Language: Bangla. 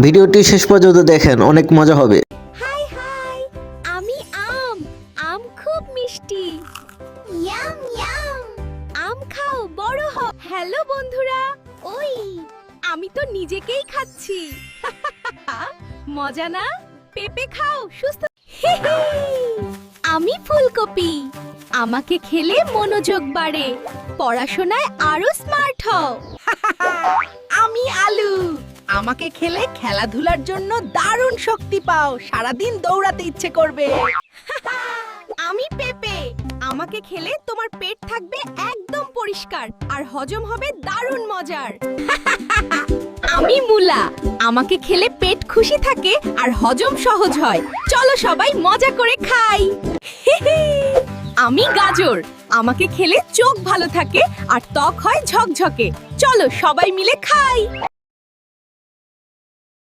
ভিডিওটি শেষ পর্যন্ত দেখেন, অনেক মজা হবে। হাই হাই, আমি আম। আম খুব মিষ্টি। Yam yam. আম খাও, বড় হও। হ্যালো বন্ধুরা, ওই আমি তো নিজেকেই খাচ্ছি। মজা না? পেঁপে খাও, সুস্থ। আমি ফুলকপি। আমাকে খেলে মনোযোগ বাড়ে, পড়াশোনায় আরো স্মার্ট হও। আমি আলু। আমাকে খেলে খেলাধুলার জন্য দারুণ শক্তি পাও, সারাদিন দৌড়াতে ইচ্ছে করবে। আমি পেঁপে। আমাকে খেলে তোমার পেট থাকবে একদম পরিষ্কার আর হজম হবে দারুণ মজার। আমি মূলা। আমাকে খেলে পেট খুশি থাকে আর হজম সহজ হয়। চলো সবাই মজা করে খাই। আমি গাজর। আমাকে খেলে চোখ ভালো থাকে আর ত্বক হয় ঝকঝকে। চলো সবাই মিলে খাই।